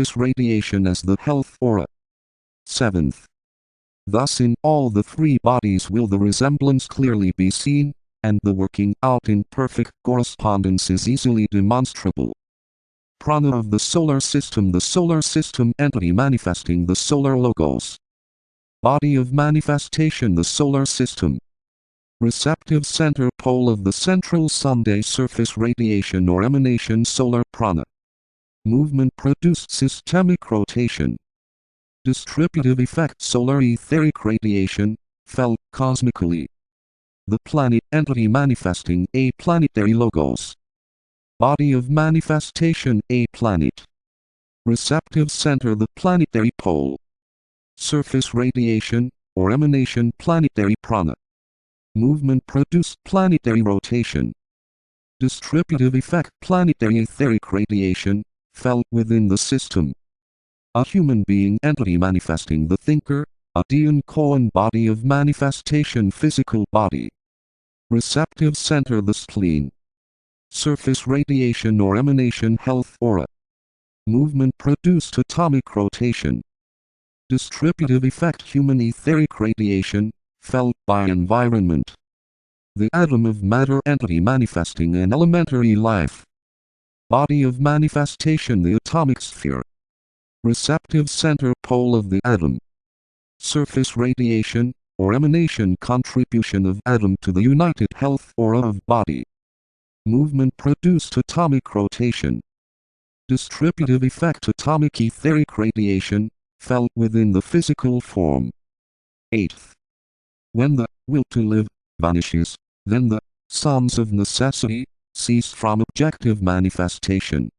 surface radiation as the health aura. 7th. Thus in all the three bodies will the resemblance clearly be seen, and the working out in perfect correspondence is easily demonstrable. Prana of the solar system entity manifesting the solar logos. Body of manifestation the solar system. Receptive center pole of the central Sunday surface radiation or emanation solar prana. Movement produced systemic rotation. Distributive effect solar etheric radiation, felt cosmically. The planet entity manifesting a planetary logos. Body of manifestation a planet. Receptive center the planetary pole. Surface radiation, or emanation planetary prana. Movement produced planetary rotation. Distributive effect planetary etheric radiation, felt within the system. A human being entity manifesting the thinker, a Dian Koan body of manifestation physical body. Receptive center the spleen. Surface radiation or emanation health aura. Movement produced atomic rotation. Distributive effect human etheric radiation, felt by environment. The atom of matter entity manifesting an elementary life. Body of manifestation the atomic sphere. Receptive center pole of the atom. Surface radiation, or emanation contribution of atom to the united health aura of body. Movement produced atomic rotation. Distributive effect atomic etheric radiation, felt within the physical form. 8th. When the will to live vanishes, then the sons of necessity cease from objective manifestation.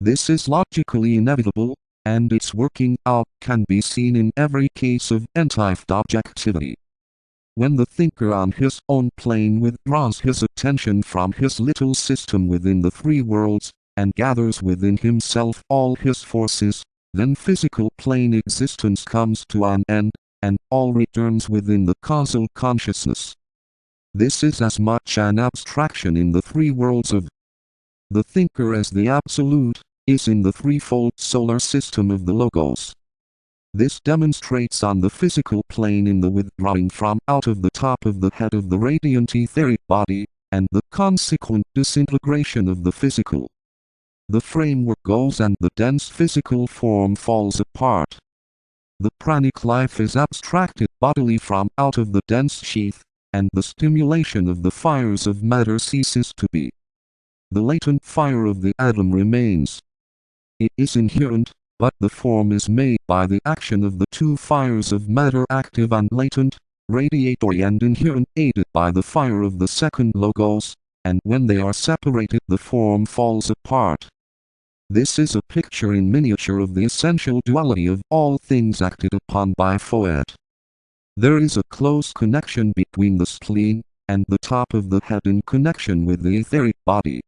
This is logically inevitable, and its working out can be seen in every case of entitled objectivity. When the thinker on his own plane withdraws his attention from his little system within the three worlds, and gathers within himself all his forces, then physical plane existence comes to an end, and all returns within the causal consciousness. This is as much an abstraction in the three worlds of the thinker as the absolute is in the threefold solar system of the Logos. This demonstrates on the physical plane in the withdrawing from out of the top of the head of the radiant etheric body, and the consequent disintegration of the physical. The framework goes and the dense physical form falls apart. The pranic life is abstracted bodily from out of the dense sheath, and the stimulation of the fires of matter ceases to be. The latent fire of the atom remains. It is inherent, but the form is made by the action of the two fires of matter active and latent, radiatory and inherent aided by the fire of the second logos, and when they are separated the form falls apart. This is a picture in miniature of the essential duality of all things acted upon by Foet. There is a close connection between the spleen and the top of the head in connection with the etheric body.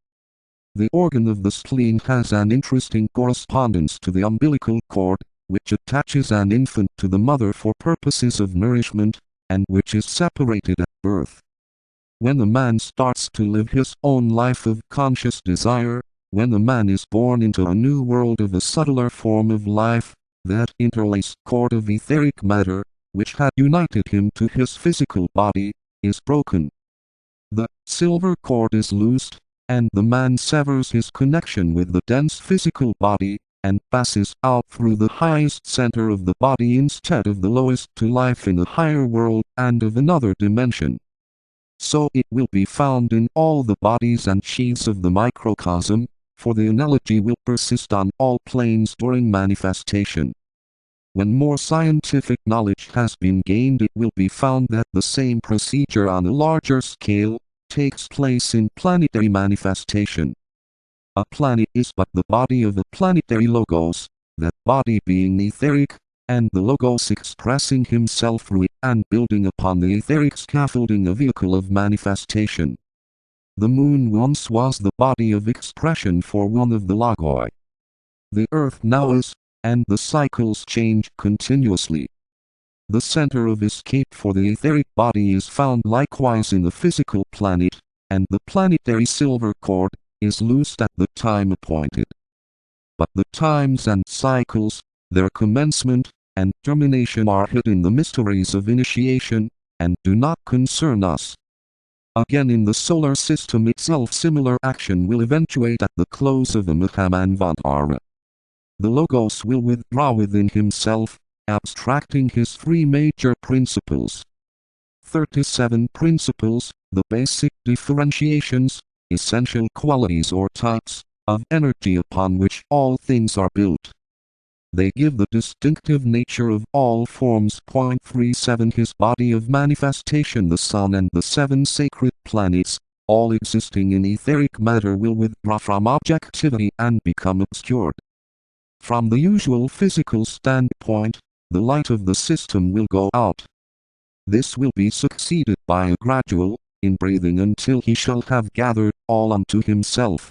The organ of the spleen has an interesting correspondence to the umbilical cord, which attaches an infant to the mother for purposes of nourishment, and which is separated at birth. When the man starts to live his own life of conscious desire, when the man is born into a new world of a subtler form of life, that interlaced cord of etheric matter, which had united him to his physical body, is broken. The silver cord is loosed, and the man severs his connection with the dense physical body, and passes out through the highest center of the body instead of the lowest to life in a higher world and of another dimension. So it will be found in all the bodies and sheaths of the microcosm, for the analogy will persist on all planes during manifestation. When more scientific knowledge has been gained, it will be found that the same procedure on a larger scale takes place in planetary manifestation. A planet is but the body of a planetary logos, that body being etheric, and the logos expressing himself through it and building upon the etheric scaffolding a vehicle of manifestation. The moon once was the body of expression for one of the logoi. The earth now is, and the cycles change continuously. The center of escape for the etheric body is found likewise in the physical planet, and the planetary silver cord is loosed at the time appointed. but the times and cycles, their commencement and termination are hid in the mysteries of initiation, and do not concern us. Again, in the solar system itself, similar action will eventuate at the close of the Mahamanvantara. The Logos will withdraw within himself, abstracting his three major principles. 37 principles, the basic differentiations, essential qualities or types, of energy upon which all things are built. They give the distinctive nature of all forms. 37 His body of manifestation, the sun and the 7 sacred planets, all existing in etheric matter, will withdraw from objectivity and become obscured. From the usual physical standpoint, the light of the system will go out. This will be succeeded by a gradual inbreathing until he shall have gathered all unto himself.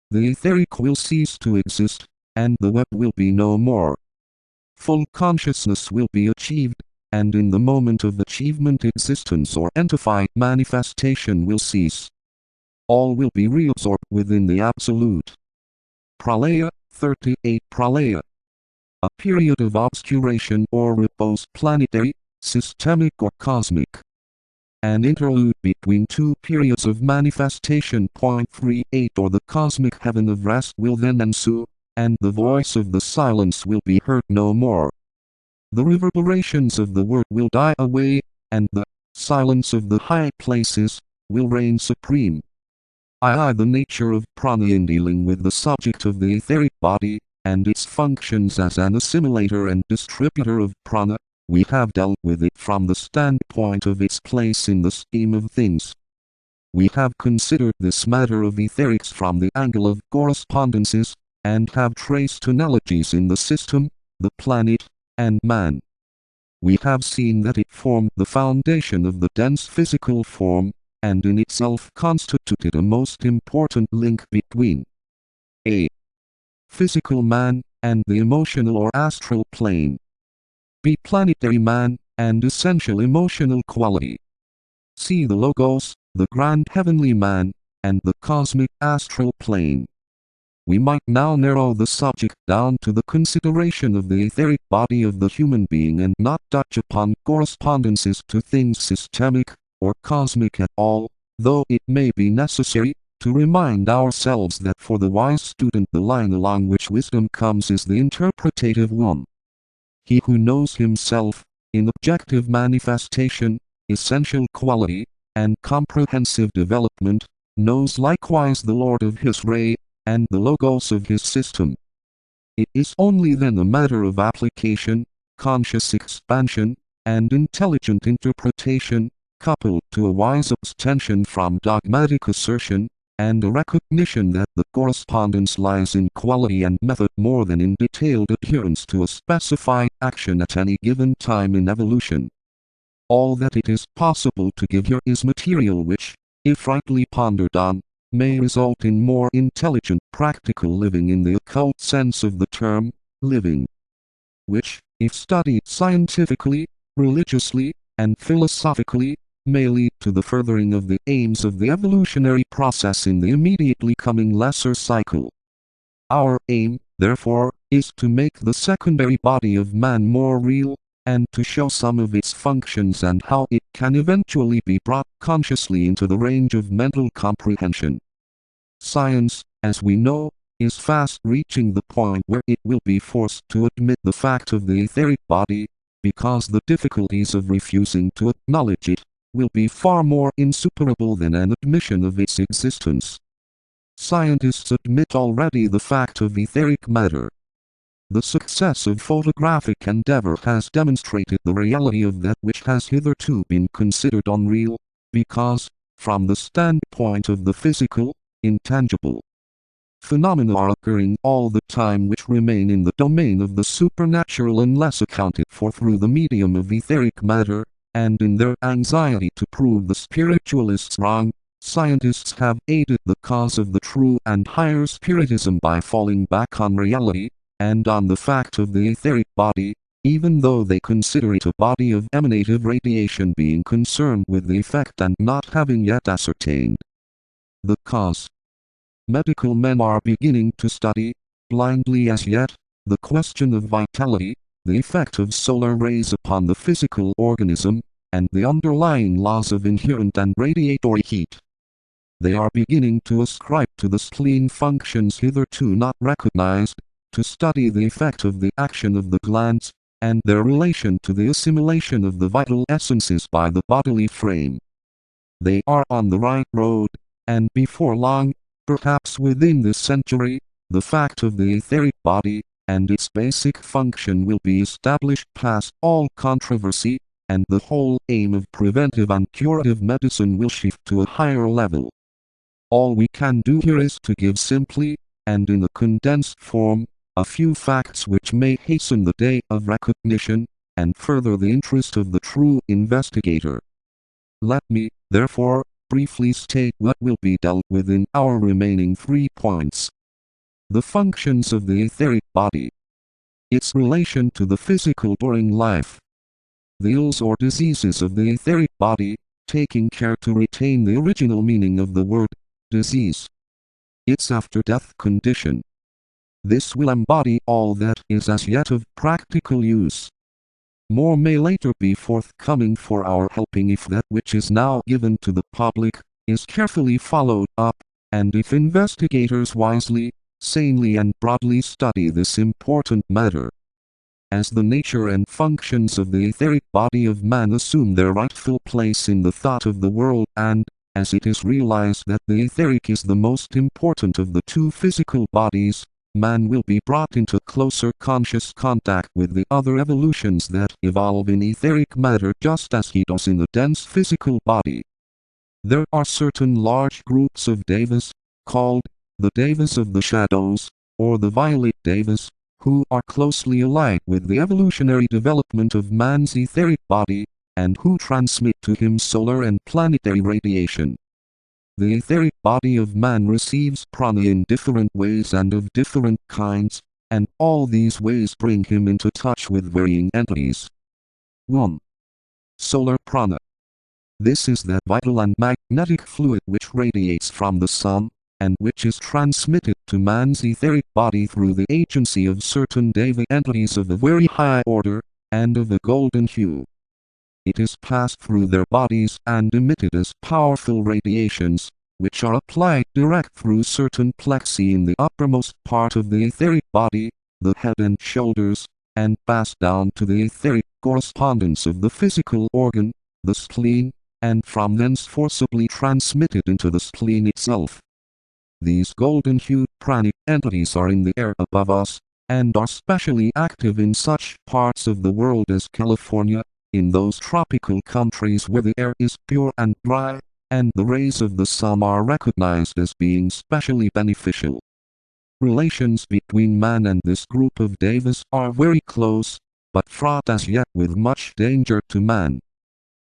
The etheric will cease to exist, and the web will be no more. Full consciousness will be achieved, and in the moment of achievement existence or entified manifestation will cease. All will be reabsorbed within the Absolute. Pralaya, 38 Pralaya. A period of obscuration or repose, planetary, systemic or cosmic. An interlude between two periods of manifestation. 38 Or the cosmic heaven of rest will then ensue, and the voice of the silence will be heard no more. The reverberations of the word will die away, and the silence of the high places will reign supreme. The nature of prana. In dealing with the subject of the etheric body, and its functions as an assimilator and distributor of prana, we have dealt with it from the standpoint of its place in the scheme of things. We have considered this matter of etherics from the angle of correspondences, and have traced analogies in the system, the planet, and man. We have seen that it formed the foundation of the dense physical form, and in itself constituted a most important link between a physical man and the emotional or astral plane, b planetary man and essential emotional quality, c the Logos, the grand heavenly man, and the cosmic astral plane. We might now narrow the subject down to the consideration of the etheric body of the human being and not touch upon correspondences to things systemic or cosmic at all, though it may be necessary to remind ourselves that for the wise student the line along which wisdom comes is the interpretative one. He who knows himself, in objective manifestation, essential quality, and comprehensive development, knows likewise the Lord of his ray, and the Logos of his system. It is only then a matter of application, conscious expansion, and intelligent interpretation, coupled to a wise abstention from dogmatic assertion, and a recognition that the correspondence lies in quality and method more than in detailed adherence to a specified action at any given time in evolution. All that it is possible to give here is material which, if rightly pondered on, may result in more intelligent practical living in the occult sense of the term, living, which, if studied scientifically, religiously, and philosophically, may lead to the furthering of the aims of the evolutionary process in the immediately coming lesser cycle. Our aim, therefore, is to make the secondary body of man more real, and to show some of its functions and how it can eventually be brought consciously into the range of mental comprehension. Science, as we know, is fast reaching the point where it will be forced to admit the fact of the etheric body, because the difficulties of refusing to acknowledge it will be far more insuperable than an admission of its existence. Scientists admit already the fact of etheric matter. The success of photographic endeavor has demonstrated the reality of that which has hitherto been considered unreal, because, from the standpoint of the physical, intangible phenomena are occurring all the time which remain in the domain of the supernatural unless accounted for through the medium of etheric matter, and in their anxiety to prove the spiritualists wrong, scientists have aided the cause of the true and higher spiritism by falling back on reality, and on the fact of the etheric body, even though they consider it a body of emanative radiation, being concerned with the effect and not having yet ascertained the cause. Medical men are beginning to study, blindly as yet, the question of vitality, the effect of solar rays upon the physical organism, and the underlying laws of inherent and radiatory heat. They are beginning to ascribe to the spleen functions hitherto not recognized, to study the effect of the action of the glands, and their relation to the assimilation of the vital essences by the bodily frame. They are on the right road, and before long, perhaps within this century, the fact of the etheric body, and its basic function will be established past all controversy, and the whole aim of preventive and curative medicine will shift to a higher level. All we can do here is to give simply, and in a condensed form, a few facts which may hasten the day of recognition, and further the interest of the true investigator. Let me, therefore, briefly state what will be dealt with in our remaining 3 points. The functions of the etheric body. Its relation to the physical during life. The ills or diseases of the etheric body, taking care to retain the original meaning of the word disease. Its after-death condition. This will embody all that is as yet of practical use. More may later be forthcoming for our helping if that which is now given to the public is carefully followed up, and if investigators wisely, sanely and broadly study this important matter. As the nature and functions of the etheric body of man assume their rightful place in the thought of the world and, as it is realized that the etheric is the most important of the two physical bodies, man will be brought into closer conscious contact with the other evolutions that evolve in etheric matter just as he does in the dense physical body. There are certain large groups of devas, called the devas of the shadows, or the violet devas, who are closely allied with the evolutionary development of man's etheric body, and who transmit to him solar and planetary radiation. The etheric body of man receives prana in different ways and of different kinds, and all these ways bring him into touch with varying entities. 1. Solar prana. This is that vital and magnetic fluid which radiates from the sun, and which is transmitted to man's etheric body through the agency of certain deva entities of a very high order, and of a golden hue. It is passed through their bodies and emitted as powerful radiations, which are applied direct through certain plexi in the uppermost part of the etheric body, the head and shoulders, and passed down to the etheric correspondence of the physical organ, the spleen, and from thence forcibly transmitted into the spleen itself. These golden-hued pranic entities are in the air above us, and are specially active in such parts of the world as California, in those tropical countries where the air is pure and dry, and the rays of the sun are recognized as being specially beneficial. Relations between man and this group of devas are very close, but fraught as yet with much danger to man.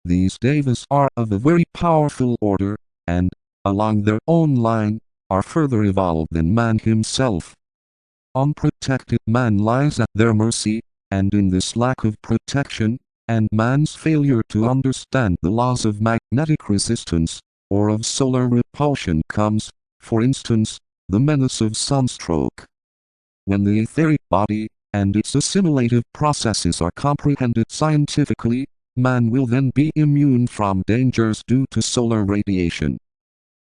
These devas are of a very powerful order, and, along their own line, are further evolved than man himself. Unprotected man lies at their mercy, and in this lack of protection, and man's failure to understand the laws of magnetic resistance, or of solar repulsion comes, for instance, the menace of sunstroke. When the etheric body, and its assimilative processes are comprehended scientifically, man will then be immune from dangers due to solar radiation.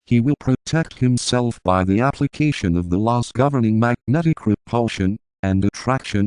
He will protect himself by the application of the laws governing magnetic repulsion and attraction,